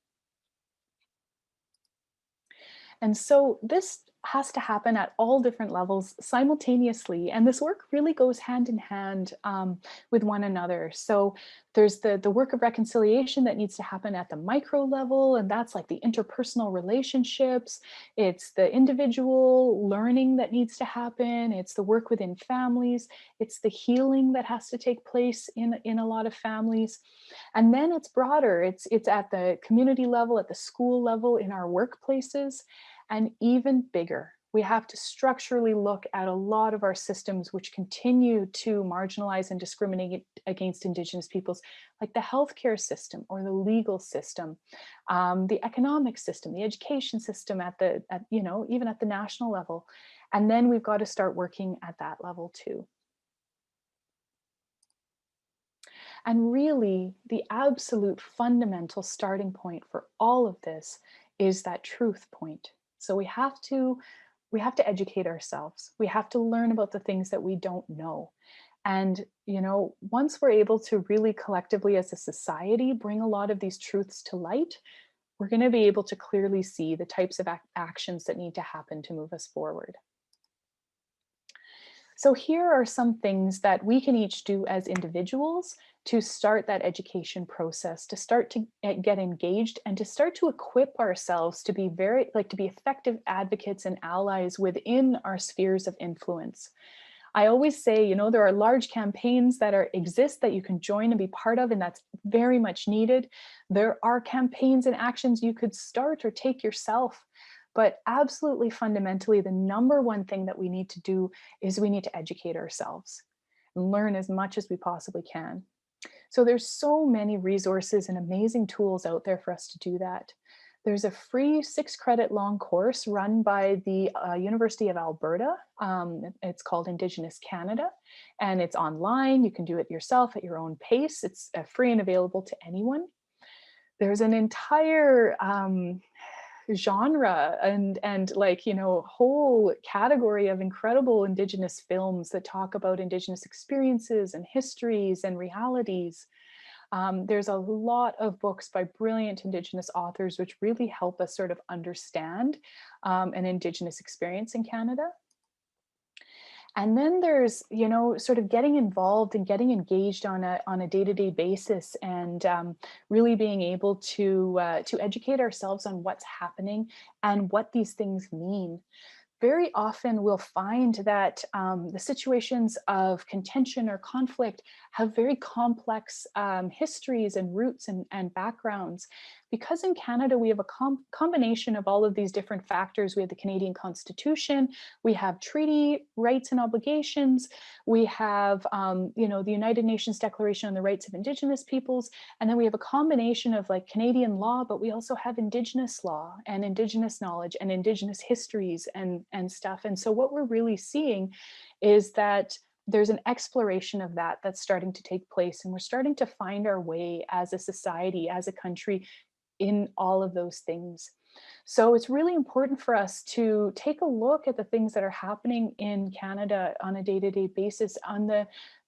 And so this has to happen at all different levels simultaneously. And this work really goes hand in hand with one another. So there's the work of reconciliation that needs to happen at the micro level, and that's like the interpersonal relationships. It's the individual learning that needs to happen. It's the work within families. It's the healing that has to take place in a lot of families. And then it's broader. It's at the community level, at the school level, in our workplaces, and even bigger. We have to structurally look at a lot of our systems which continue to marginalize and discriminate against Indigenous peoples, like the healthcare system or the legal system, the economic system, the education system even at the national level. And then we've got to start working at that level too. And really, the absolute fundamental starting point for all of this is that truth point. So we have to educate ourselves. We have to learn about the things that we don't know. And, once we're able to really collectively as a society bring a lot of these truths to light, we're going to be able to clearly see the types of actions that need to happen to move us forward. So here are some things that we can each do as individuals to start that education process, to start to get engaged and to start to equip ourselves to be to be effective advocates and allies within our spheres of influence. I always say, there are large campaigns that exist that you can join and be part of, and that's very much needed. There are campaigns and actions you could start or take yourself. But absolutely fundamentally, the number one thing that we need to do is we need to educate ourselves and learn as much as we possibly can. So there's so many resources and amazing tools out there for us to do that. There's a free 6-credit long course run by the University of Alberta. It's called Indigenous Canada, and it's online. You can do it yourself at your own pace. It's free and available to anyone. There's an entire genre and whole category of incredible Indigenous films that talk about Indigenous experiences and histories and realities. There's a lot of books by brilliant Indigenous authors which really help us sort of understand an Indigenous experience in Canada. And then there's, sort of getting involved and getting engaged on a day-to-day basis, and really being able to educate ourselves on what's happening and what these things mean. Very often we'll find that the situations of contention or conflict have very complex histories and roots and backgrounds. Because in Canada, we have a combination of all of these different factors. We have the Canadian Constitution, we have treaty rights and obligations, we have the United Nations Declaration on the Rights of Indigenous Peoples, and then we have a combination of like Canadian law, but we also have Indigenous law and Indigenous knowledge and Indigenous histories and stuff. And so what we're really seeing is that there's an exploration of that's starting to take place, and we're starting to find our way as a society, as a country, in all of those things. So it's really important for us to take a look at the things that are happening in Canada on a day-to-day basis, on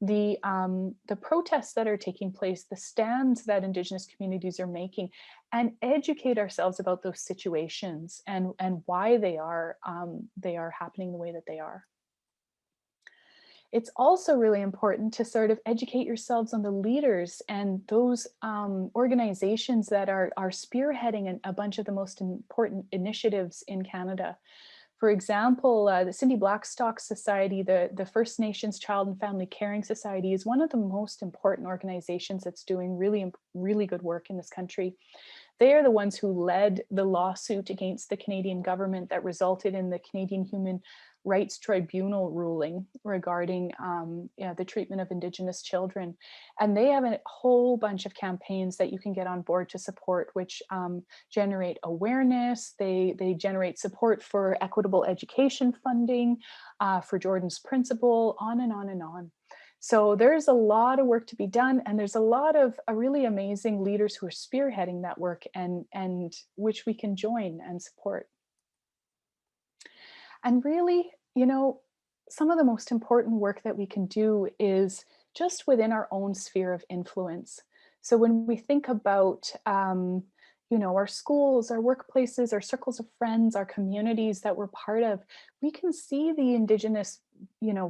the protests that are taking place, the stands that Indigenous communities are making, and educate ourselves about those situations and why they are happening the way that they are. It's also really important to sort of educate yourselves on the leaders and those organizations that are spearheading a bunch of the most important initiatives in Canada. For example, the Cindy Blackstock Society, the First Nations Child and Family Caring Society, is one of the most important organizations that's doing really, really good work in this country. They are the ones who led the lawsuit against the Canadian government that resulted in the Canadian Human Rights Tribunal ruling regarding the treatment of Indigenous children. And they have a whole bunch of campaigns that you can get on board to support, which generate awareness. They generate support for equitable education funding, for Jordan's Principle, on and on and on. So there's a lot of work to be done, and there's a lot of really amazing leaders who are spearheading that work and which we can join and support. And really, some of the most important work that we can do is just within our own sphere of influence. So when we think about, our schools, our workplaces, our circles of friends, our communities that we're part of, we can see the Indigenous,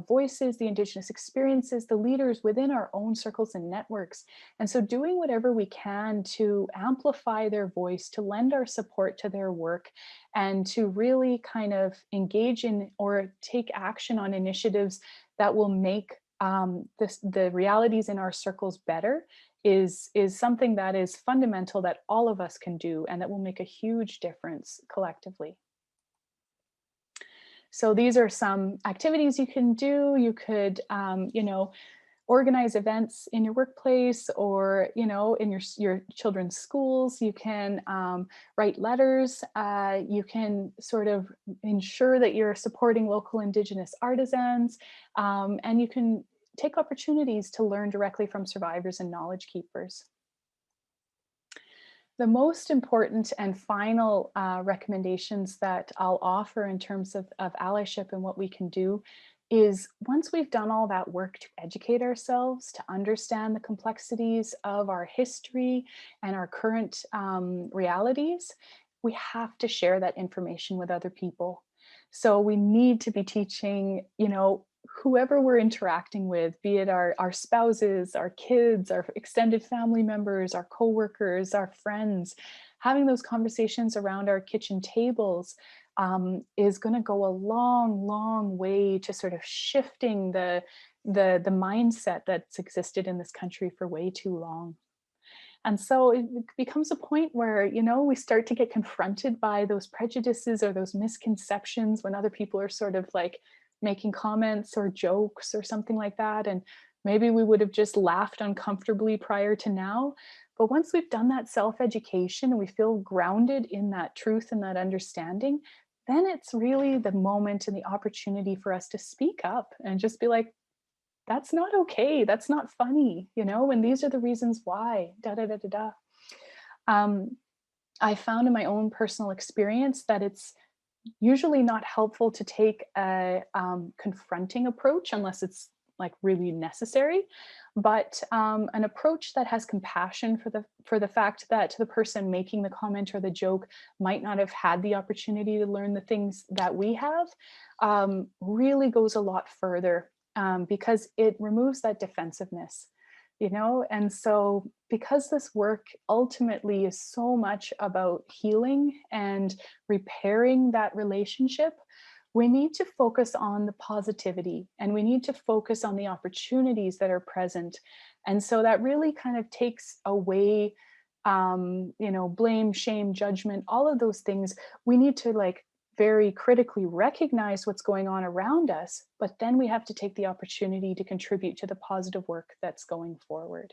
voices, the Indigenous experiences, the leaders within our own circles and networks. And so doing whatever we can to amplify their voice, to lend our support to their work, and to really kind of engage in or take action on initiatives that will make the realities in our circles better is something that is fundamental, that all of us can do, and that will make a huge difference collectively. So these are some activities you can do. You could, organize events in your workplace, or in your children's schools. You can write letters. You can sort of ensure that you're supporting local Indigenous artisans, and you can take opportunities to learn directly from survivors and knowledge keepers. The most important and final recommendations that I'll offer in terms of allyship and what we can do is, once we've done all that work to educate ourselves, to understand the complexities of our history and our current realities, we have to share that information with other people. So we need to be teaching, whoever we're interacting with, be it our spouses, our kids, our extended family members, our coworkers, our friends, having those conversations around our kitchen tables is going to go a long, long way to sort of shifting the mindset that's existed in this country for way too long. And so it becomes a point where, we start to get confronted by those prejudices or those misconceptions when other people are sort of like making comments or jokes or something like that. And maybe we would have just laughed uncomfortably prior to now. But once we've done that self-education and we feel grounded in that truth and that understanding, then it's really the moment and the opportunity for us to speak up and just be like, that's not okay. That's not funny, and these are the reasons why, I found in my own personal experience that it's usually not helpful to take a confronting approach unless it's like really necessary, but an approach that has compassion for the fact that the person making the comment or the joke might not have had the opportunity to learn the things that we have, really goes a lot further, because it removes that defensiveness. And so because this work ultimately is so much about healing and repairing that relationship, we need to focus on the positivity, and we need to focus on the opportunities that are present. And so that really kind of takes away, blame, shame, judgment, all of those things. We need to very critically recognize what's going on around us, but then we have to take the opportunity to contribute to the positive work that's going forward.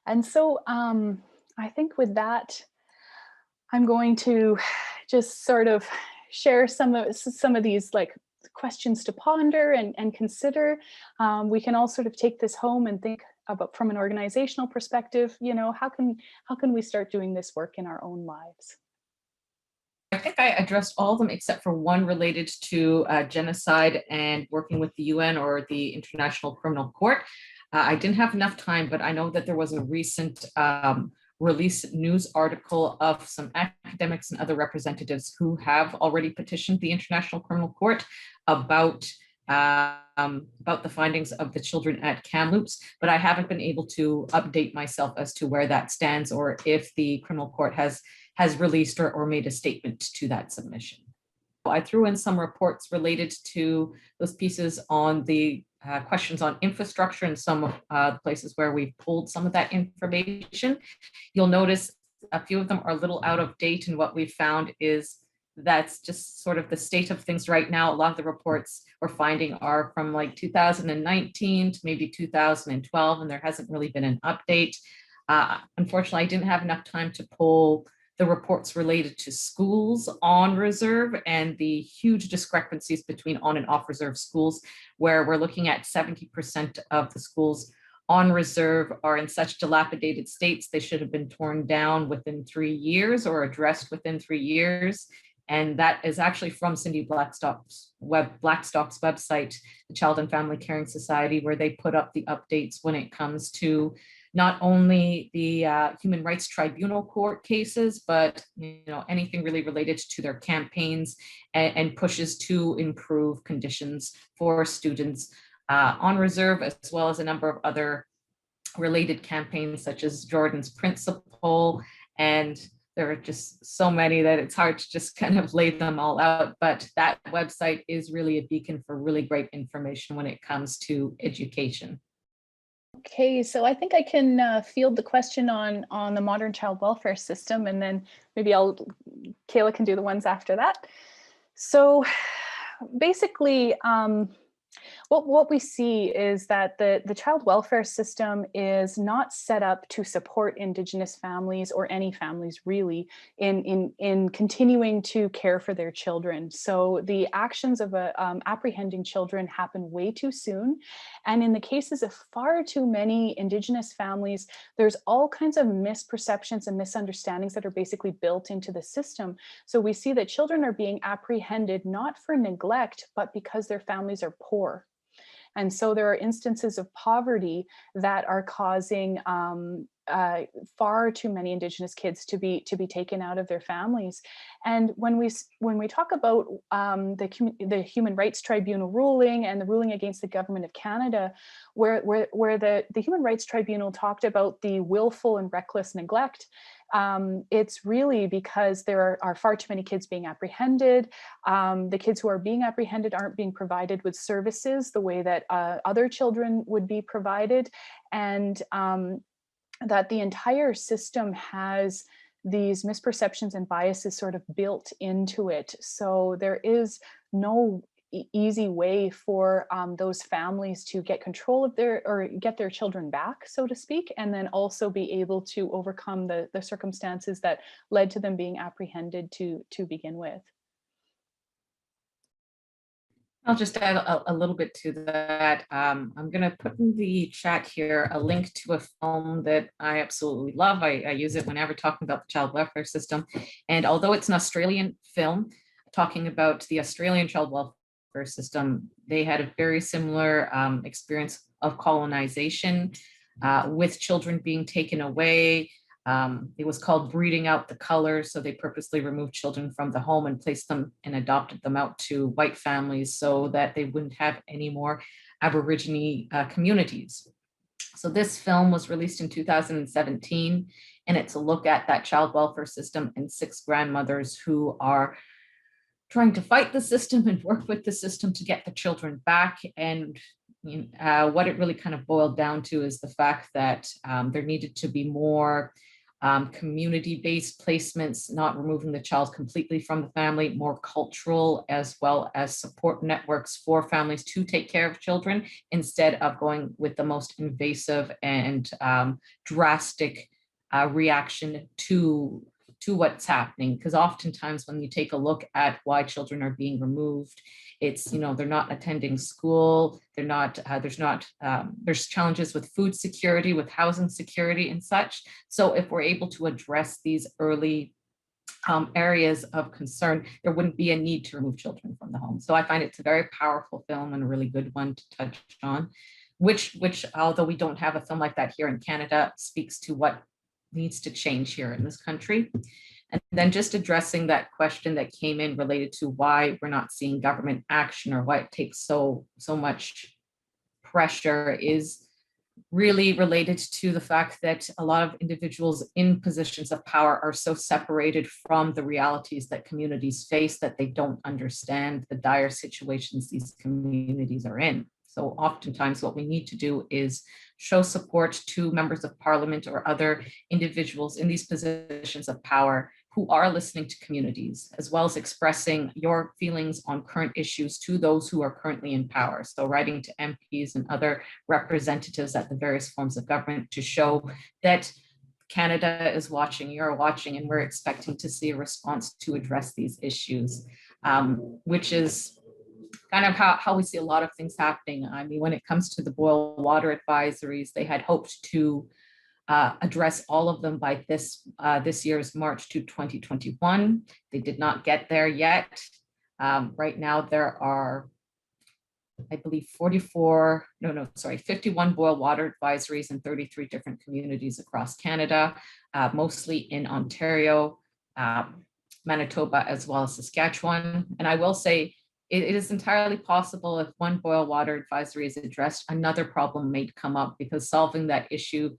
And so I think with that, I'm going to just sort of share some of these questions to ponder and consider. We can all sort of take this home and think about, from an organizational perspective, how can we start doing this work in our own lives? I think I addressed all of them except for one related to genocide and working with the UN or the International Criminal Court. I didn't have enough time, but I know that there was a recent released news article of some academics and other representatives who have already petitioned the International Criminal Court about the findings of the children at Kamloops, but I haven't been able to update myself as to where that stands, or if the criminal court has released or made a statement to that submission. I threw in some reports related to those pieces on the questions on infrastructure and some of the places where we've pulled some of that information. You'll notice a few of them are a little out of date, and what we've found is that's just sort of the state of things right now. A lot of the reports we're finding are from 2019 to maybe 2012, and there hasn't really been an update. Unfortunately, I didn't have enough time to pull the reports related to schools on reserve and the huge discrepancies between on and off reserve schools, where we're looking at 70% of the schools on reserve are in such dilapidated states they should have been torn down within 3 years or addressed within 3 years. And that is actually from Cindy Blackstock's website, the Child and Family Caring Society, where they put up the updates when it comes to not only the Human Rights Tribunal court cases, but anything really related to their campaigns and pushes to improve conditions for students on reserve, as well as a number of other related campaigns such as Jordan's Principle. And there are just so many that it's hard to just kind of lay them all out, but that website is really a beacon for really great information when it comes to education. Okay, so I think I can field the question on the modern child welfare system, and then maybe Kaila can do the ones after that. So basically, what we see is that the child welfare system is not set up to support Indigenous families, or any families really, in continuing to care for their children. So the actions of apprehending children happen way too soon. And in the cases of far too many Indigenous families, there's all kinds of misperceptions and misunderstandings that are basically built into the system. So we see that children are being apprehended not for neglect, but because their families are poor. And so there are instances of poverty that are causing far too many Indigenous kids to be taken out of their families. And when we talk about the Human Rights Tribunal ruling and the ruling against the Government of Canada, where the Human Rights Tribunal talked about the willful and reckless neglect, it's really because there are far too many kids being apprehended. The kids who are being apprehended aren't being provided with services the way that other children would be provided, and that the entire system has these misperceptions and biases sort of built into it. So there is no easy way for those families to get control of get their children back, so to speak, and then also be able to overcome the circumstances that led to them being apprehended to begin with. I'll just add a little bit to that. I'm going to put in the chat here a link to a film that I absolutely love. I use it whenever talking about the child welfare system. And although it's an Australian film talking about the Australian child welfare system, they had a very similar experience of colonization with children being taken away. It was called breeding out the colors. So they purposely removed children from the home and placed them and adopted them out to white families so that they wouldn't have any more Aborigine communities. So this film was released in 2017, and it's a look at that child welfare system and 6 grandmothers who are trying to fight the system and work with the system to get the children back. And what it really kind of boiled down to is the fact that there needed to be more community-based placements, not removing the child completely from the family, more cultural, as well as support networks for families to take care of children, instead of going with the most invasive and drastic reaction to what's happening. Because oftentimes when you take a look at why children are being removed, it's, they're not attending school, they're not, there's challenges with food security, with housing security and such. So if we're able to address these early areas of concern, there wouldn't be a need to remove children from the home. So I find it's a very powerful film and a really good one to touch on, which although we don't have a film like that here in Canada, speaks to what needs to change here in this country. And then just addressing that question that came in related to why we're not seeing government action, or why it takes so much pressure, is really related to the fact that a lot of individuals in positions of power are so separated from the realities that communities face that they don't understand the dire situations these communities are in. So oftentimes what we need to do is show support to members of parliament or other individuals in these positions of power who are listening to communities, as well as expressing your feelings on current issues to those who are currently in power. So writing to MPs and other representatives at the various forms of government to show that Canada is watching, you're watching, and we're expecting to see a response to address these issues, which is kind of how we see a lot of things happening. I mean, when it comes to the boil water advisories, they had hoped to address all of them by this year's March to 2021. They did not get there yet. Right now there are, I believe 51 boil water advisories in 33 different communities across Canada, mostly in Ontario, Manitoba, as well as Saskatchewan. And I will say it is entirely possible if one boil water advisory is addressed, another problem may come up, because solving that issue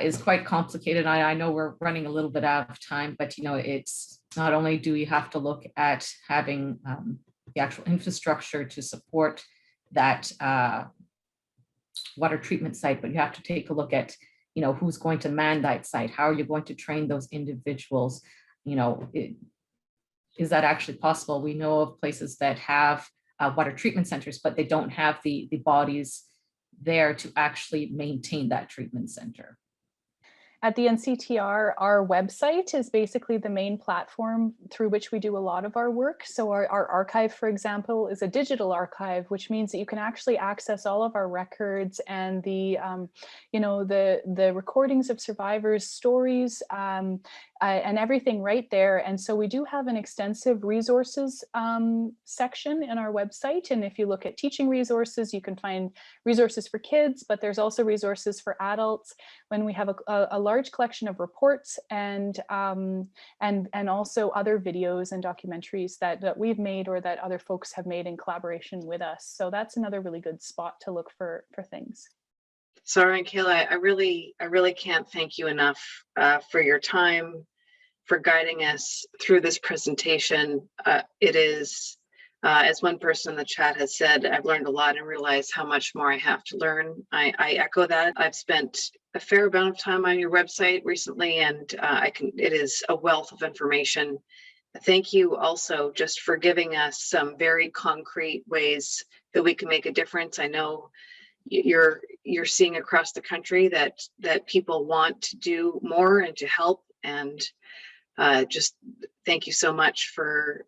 is quite complicated. I know we're running a little bit out of time, but it's not only do we have to look at having the actual infrastructure to support that water treatment site, but you have to take a look at, who's going to man that site? How are you going to train those individuals? Is that actually possible? We know of places that have water treatment centers, but they don't have the bodies there to actually maintain that treatment center. At the NCTR, our website is basically the main platform through which we do a lot of our work. So our archive, for example, is a digital archive, which means that you can actually access all of our records and the recordings of survivors' stories, and everything right there. And so we do have an extensive resources section in our website. And if you look at teaching resources, you can find resources for kids, but there's also resources for adults. When we have a large collection of reports and also other videos and documentaries that we've made or that other folks have made in collaboration with us. So that's another really good spot to look for things. Sarra and Kaila, I really can't thank you enough for your time, for guiding us through this presentation. It is, as one person in the chat has said, I've learned a lot and realized how much more I have to learn. I echo that. I've spent a fair amount of time on your website recently, and it is a wealth of information. Thank you also just for giving us some very concrete ways that we can make a difference. I know you're seeing across the country that people want to do more and to help, and just thank you so much for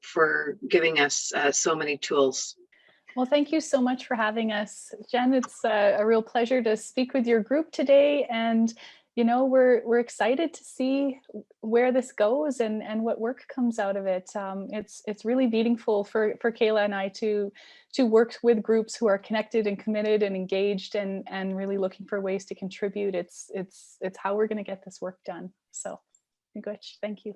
giving us so many tools. Well, thank you so much for having us, Jen. It's a real pleasure to speak with your group today, and we're excited to see where this goes and what work comes out of it. It's really meaningful for Kaila and I to work with groups who are connected and committed and engaged and really looking for ways to contribute. It's how we're going to get this work done. So, good. Thank you.